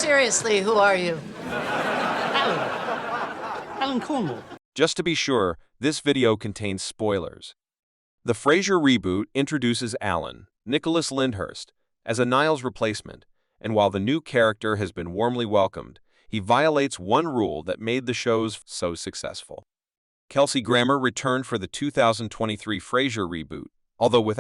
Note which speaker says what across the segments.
Speaker 1: Seriously, who are you?
Speaker 2: Alan Cornwall.
Speaker 3: Just to be sure, this video contains spoilers. The Frasier reboot introduces Alan, Nicholas Lyndhurst, as a Niles replacement, and while the new character has been warmly welcomed, he violates one rule that made the shows so successful. Kelsey Grammer returned for the 2023 Frasier reboot,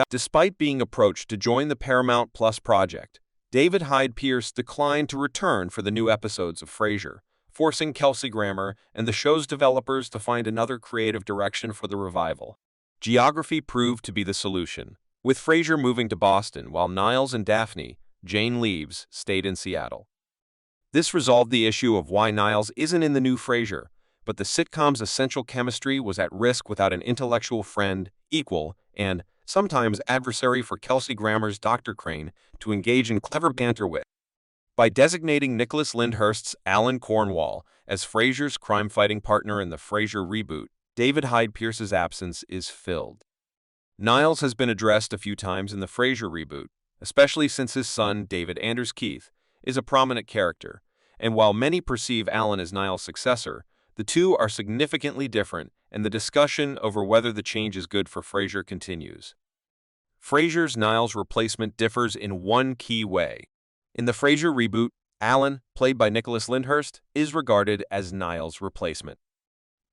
Speaker 3: despite being approached to join the Paramount Plus project, David Hyde Pierce declined to return for the new episodes of Frasier, forcing Kelsey Grammer and the show's developers to find another creative direction for the revival. Geography proved to be the solution, with Frasier moving to Boston while Niles and Daphne, Jane Leaves, stayed in Seattle. This resolved the issue of why Niles isn't in the new Frasier, but the sitcom's essential chemistry was at risk without an intellectual friend, equal, and sometimes adversary for Kelsey Grammer's Dr. Crane to engage in clever banter with. By designating Nicholas Lyndhurst's Alan Cornwall as Frasier's crime-fighting partner in the Frasier reboot, David Hyde Pierce's absence is filled. Niles has been addressed a few times in the Frasier reboot, especially since his son, David Anders Keith, is a prominent character, and while many perceive Alan as Niles' successor, the two are significantly different, and the discussion over whether the change is good for Frasier continues. Frasier's Niles replacement differs in one key way. In the Frasier reboot, Alan, played by Nicholas Lyndhurst, is regarded as Niles' replacement.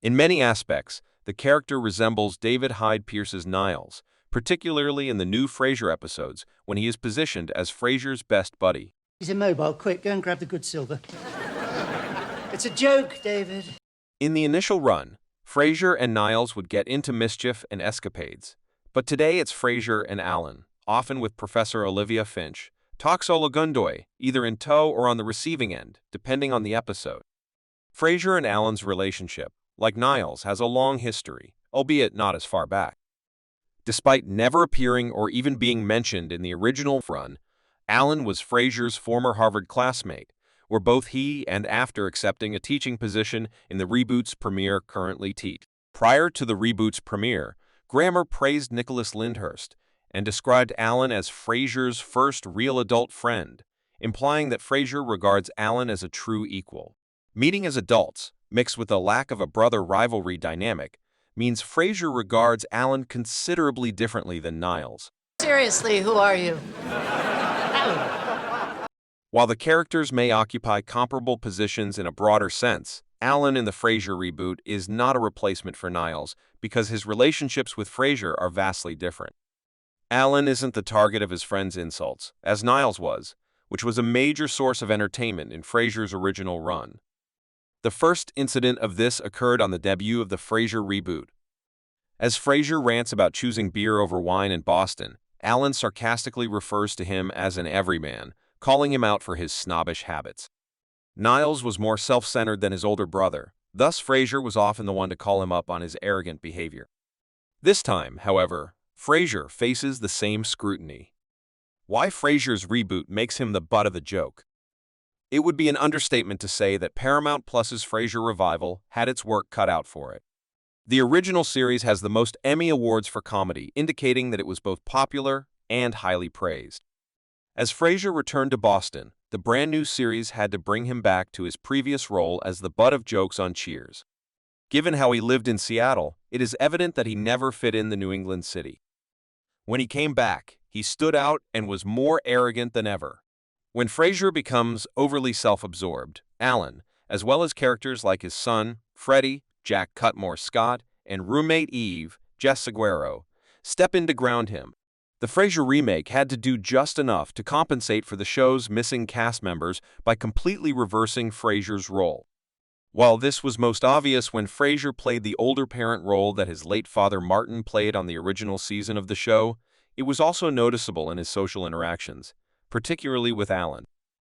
Speaker 3: In many aspects, the character resembles David Hyde Pierce's Niles, particularly in the new Frasier episodes when he is positioned as Frasier's best buddy.
Speaker 2: He's immobile. Quick, go and grab the good silver. It's a joke, David.
Speaker 3: In the initial run, Frasier and Niles would get into mischief and escapades, but today it's Frasier and Alan, often with Professor Olivia Finch, Toxola Gundoy, either in tow or on the receiving end, depending on the episode. Frasier and Alan's relationship, like Niles, has a long history, albeit not as far back. Despite never appearing or even being mentioned in the original run, Alan was Frasier's former Harvard classmate, where both he and after accepting a teaching position in the reboot's premiere currently teach. Prior to the reboot's premiere, Grammer praised Nicholas Lyndhurst and described Alan as Frasier's first real adult friend, implying that Frasier regards Alan as a true equal. Meeting as adults, mixed with a lack of a brother rivalry dynamic, means Frasier regards Alan considerably differently than Niles.
Speaker 1: Seriously, who are you?
Speaker 3: While the characters may occupy comparable positions in a broader sense, Alan in the Frasier reboot is not a replacement for Niles because his relationships with Frasier are vastly different. Alan isn't the target of his friends' insults, as Niles was, which was a major source of entertainment in Frasier's original run. The first incident of this occurred on the debut of the Frasier reboot. As Frasier rants about choosing beer over wine in Boston, Alan sarcastically refers to him as an everyman, calling him out for his snobbish habits. Niles was more self-centered than his older brother, thus Frasier was often the one to call him up on his arrogant behavior. This time, however, Frasier faces the same scrutiny. Why Frasier's reboot makes him the butt of the joke? It would be an understatement to say that Paramount Plus's Frasier revival had its work cut out for it. The original series has the most Emmy Awards for comedy, indicating that it was both popular and highly praised. As Frasier returned to Boston, the brand new series had to bring him back to his previous role as the butt of jokes on Cheers. Given how he lived in Seattle, it is evident that he never fit in the New England city. When he came back, he stood out and was more arrogant than ever. When Frasier becomes overly self-absorbed, Alan, as well as characters like his son, Freddie, Jack Cutmore Scott, and roommate Eve, Jess Seguero, step in to ground him. The Frasier remake had to do just enough to compensate for the show's missing cast members by completely reversing Frasier's role. While this was most obvious when Frasier played the older parent role that his late father Martin played on the original season of the show, it was also noticeable in his social interactions, particularly with Alan.